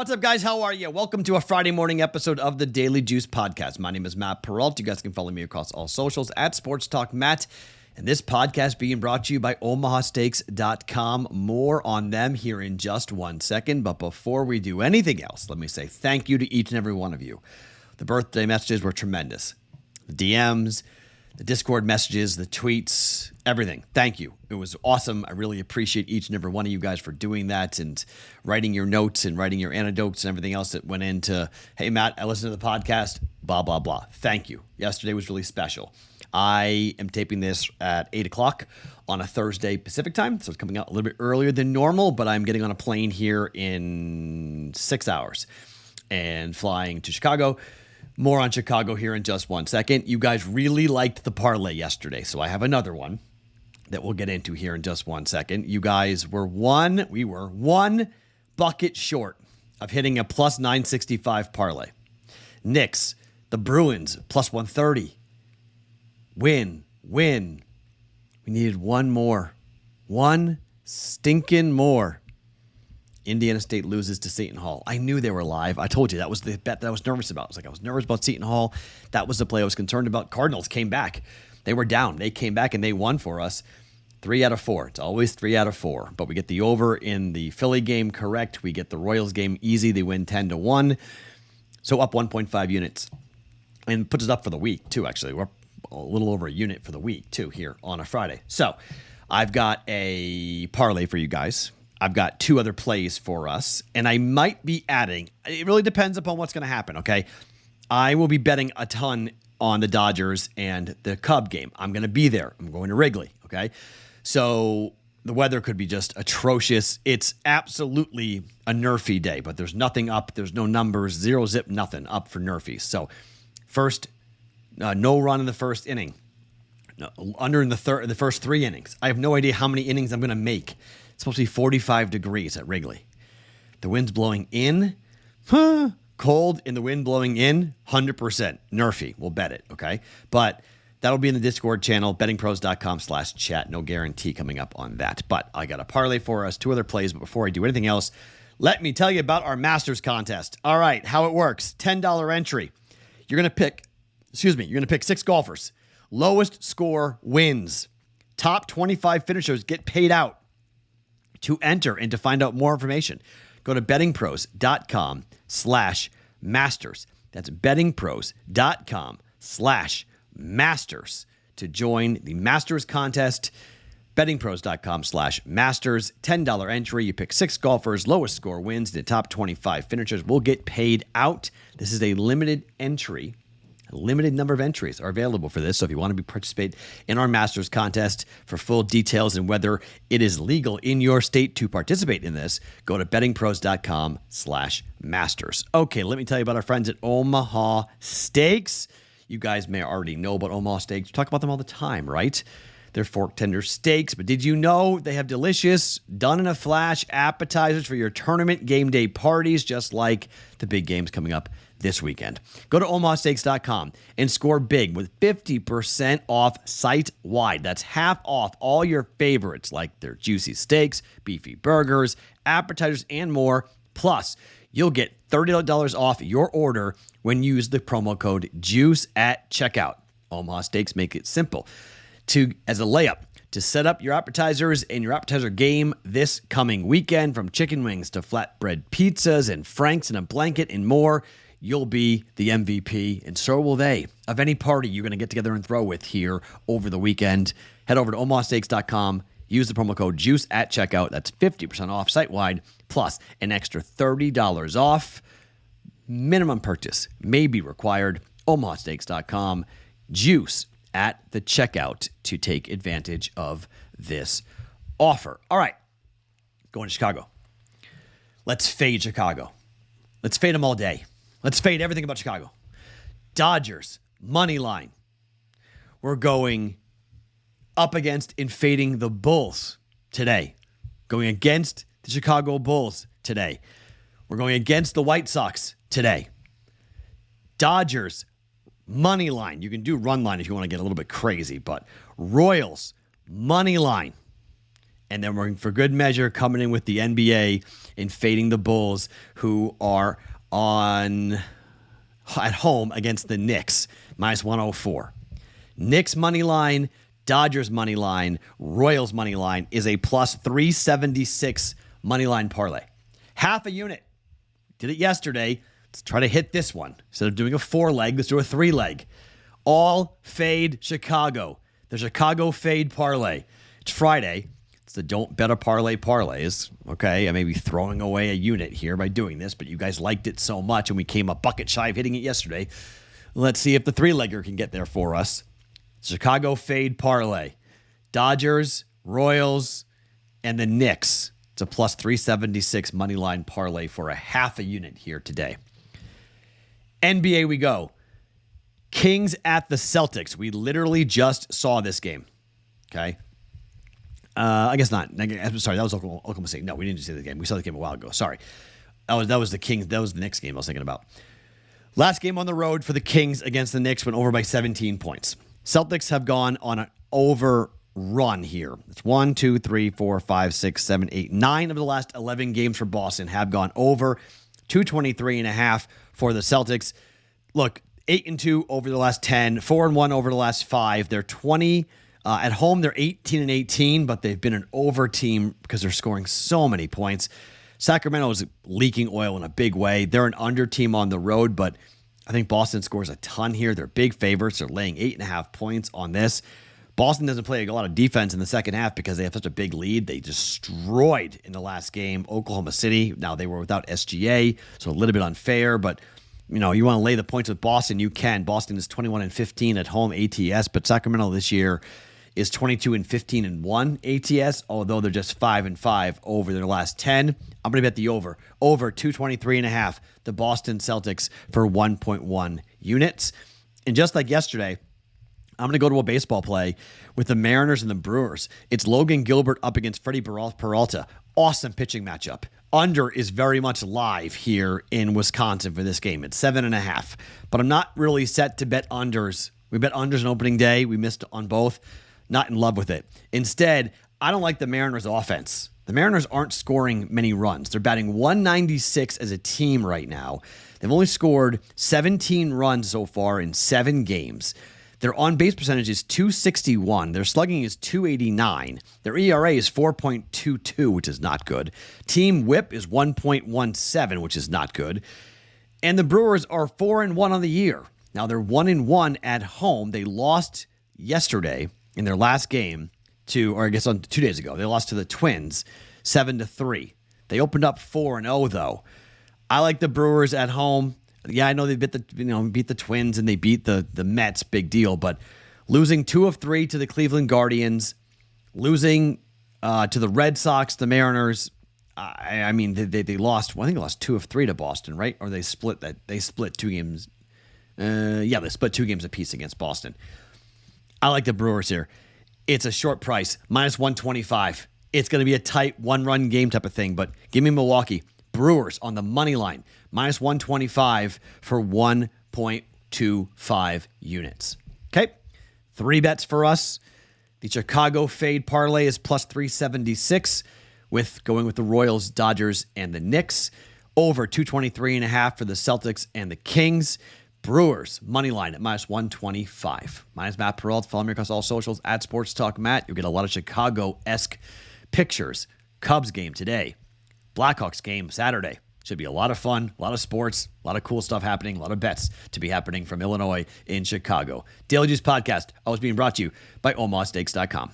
What's up, guys? How are you? Welcome to a Friday morning episode of the Daily Juice Podcast. My name is Matt Perrault. You guys can follow me across all socials at Sports Talk Matt. And this podcast being brought to you by OmahaSteaks.com. More on them here in just 1 second. But before we do anything else, let me say thank you to each and every one of you. The birthday messages were tremendous. The DMs, the Discord messages, the tweets, everything. Thank you. It was awesome. I really appreciate each and every one of you guys for doing that and writing your notes and writing your anecdotes and everything else that went into, hey, Matt, I listened to the podcast, blah, blah, blah. Thank you. Yesterday was really special. I am taping this at 8 o'clock on a Thursday Pacific time, so it's coming out a little bit earlier than normal, but I'm getting on a plane here in 6 hours and flying to Chicago. More on Chicago here in just 1 second. You guys really liked the parlay yesterday, so I have another one that we'll get into here in just 1 second. You guys were one bucket short of hitting a plus 965 parlay. Knicks, the Bruins, plus 130. Win. We needed one more. One stinking more. Indiana State loses to Seton Hall. I knew they were live. I told you that was the bet that I was nervous about. I was nervous about Seton Hall. That was the play I was concerned about. Cardinals came back. They were down. They came back and they won for us. 3 out of 4. It's always 3 out of 4. But we get the over in the Philly game correct. We get the Royals game easy. They win 10-1. So up 1.5 units. And puts us up for the week, too, actually. We're a little over a unit for the week, too, here on a Friday. So I've got a parlay for you guys. I've got 2 other plays for us, and I might be adding. It really depends upon what's going to happen, okay? I will be betting a ton on the Dodgers and the Cub game. I'm going to be there. I'm going to Wrigley, okay? So the weather could be just atrocious. It's absolutely a nerfy day, but there's nothing up. There's no numbers, 0 zip, nothing up for nerfy. So first, no run in the first inning. No, under in the first 3 innings. I have no idea how many innings I'm going to make. It's supposed to be 45 degrees at Wrigley. The wind's blowing in. Cold and the wind blowing in. 100%. Nerfy. We'll bet it, okay? But that'll be in the Discord channel, bettingpros.com/chat. No guarantee coming up on that. But I got a parlay for us, 2 other plays. But before I do anything else, let me tell you about our Masters contest. All right, how it works. $10 entry. You're going to pick 6 golfers. Lowest score wins. Top 25 finishers get paid out. To enter and to find out more information, go to bettingpros.com/masters. That's bettingpros.com/masters to join the Masters contest. Bettingpros.com/masters. $10 entry. You pick 6 golfers. Lowest score wins. The top 25 finishers will get paid out. This is a limited entry. A limited number of entries are available for this. So if you want to participate in our Masters contest for full details and whether it is legal in your state to participate in this, go to bettingpros.com/masters. Okay, let me tell you about our friends at Omaha Steaks. You guys may already know about Omaha Steaks. We talk about them all the time, right? They're fork tender steaks, but did you know they have delicious, done in a flash appetizers for your tournament game day parties, just like the big games coming up this weekend? Go to omahasteaks.com and score big with 50% off site-wide. That's half off all your favorites like their juicy steaks, beefy burgers, appetizers, and more. Plus, you'll get $30 off your order when you use the promo code JUICE at checkout. Omaha Steaks make it simple as a layup to set up your appetizers and your appetizer game this coming weekend. From chicken wings to flatbread pizzas and Franks in a blanket and more, you'll be the MVP, and so will they, of any party you're going to get together and throw with here over the weekend. Head over to omahasteaks.com. Use the promo code JUICE at checkout. That's 50% off site-wide, plus an extra $30 off. Minimum purchase may be required. omahasteaks.com. JUICE at the checkout to take advantage of this offer. All right, going to Chicago. Let's fade Chicago. Let's fade them all day. Let's fade everything about Chicago. Dodgers, money line. We're going up against and fading the Bulls today. Going against the Chicago Bulls today. We're going against the White Sox today. Dodgers, money line. You can do run line if you want to get a little bit crazy, but Royals, money line. And then we're, for good measure, coming in with the NBA and fading the Bulls, who are at home against the Knicks, minus 104. Knicks money line, Dodgers money line, Royals money line is a plus 376 money line parlay. Half a unit. Did it yesterday. Let's try to hit this one. Instead of doing a 4-leg, let's do a 3-leg. All fade Chicago. The Chicago fade parlay. It's Friday. It's the don't bet a parlay parlays. Okay, I may be throwing away a unit here by doing this, but you guys liked it so much and we came a bucket shy of hitting it yesterday. Let's see if the 3-legger can get there for us. Chicago fade parlay. Dodgers, Royals, and the Knicks. It's a plus 376 money line parlay for a half a unit here today. NBA we go. Kings at the Celtics. We literally just saw this game. Okay. I guess not. I'm sorry, that was Oklahoma State. No, we didn't just see the game. We saw the game a while ago. Sorry. That was the Kings. That was the Knicks game I was thinking about. Last game on the road for the Kings against the Knicks went over by 17 points. Celtics have gone on an overrun here. It's 1, 2, 3, 4, 5, 6, 7, 8, 9 of the last 11 games for Boston have gone over. 223.5 for the Celtics. Look, 8-2 over the last 10, 4-1 over the last 5. They're 20 at home. They're 18-18, but they've been an over team because they're scoring so many points. Sacramento is leaking oil in a big way. They're an under team on the road, but I think Boston scores a ton here. They're big favorites. They're laying 8.5 points on this. Boston doesn't play a lot of defense in the second half because they have such a big lead. They destroyed in the last game Oklahoma City. Now they were without SGA, so a little bit unfair, but you want to lay the points with Boston, you can. Boston is 21-15 at home ATS, but Sacramento this year is 22-15-1 ATS, although they're just 5-5 over their last 10. I'm going to bet the over. Over 223.5, the Boston Celtics for 1.1 units. And just like yesterday, I'm going to go to a baseball play with the Mariners and the Brewers. It's Logan Gilbert up against Freddie Peralta. Awesome pitching matchup. Under is very much live here in Wisconsin for this game. It's 7.5. But I'm not really set to bet unders. We bet unders on opening day. We missed on both. Not in love with it. Instead, I don't like the Mariners' offense. The Mariners aren't scoring many runs. They're batting 196 as a team right now. They've only scored 17 runs so far in 7 games. Their on-base percentage is .261. Their slugging is .289. Their ERA is 4.22, which is not good. Team whip is 1.17, which is not good. And the Brewers are 4-1 on the year. Now, they're 1-1 at home. They lost yesterday in their last game or I guess on 2 days ago. They lost to the Twins 7-3. They opened up 4-0, though. I like the Brewers at home. Yeah, I know they beat the Twins and they beat the Mets, big deal, but losing 2 of 3 to the Cleveland Guardians, losing to the Red Sox, the Mariners. I mean, they lost. Well, I think they lost 2 of 3 to Boston, right? Or they split 2 games. They split 2 games apiece against Boston. I like the Brewers here. It's a short price, minus 125. It's going to be a tight 1-run game type of thing, but give me Milwaukee. Brewers on the money line, minus 125 for 1.25 units. Okay, 3 bets for us. The Chicago fade parlay is plus 376 with going with the Royals, Dodgers, and the Knicks. Over 223.5 for the Celtics and the Kings. Brewers, money line at minus 125. My name is Matt Perrault. Follow me across all socials at Sports Talk Matt. You'll get a lot of Chicago-esque pictures. Cubs game today. Blackhawks game Saturday. Should be a lot of fun, a lot of sports, a lot of cool stuff happening, a lot of bets to be happening from Illinois in Chicago. Daily Juice Podcast, always being brought to you by OmahaSteaks.com.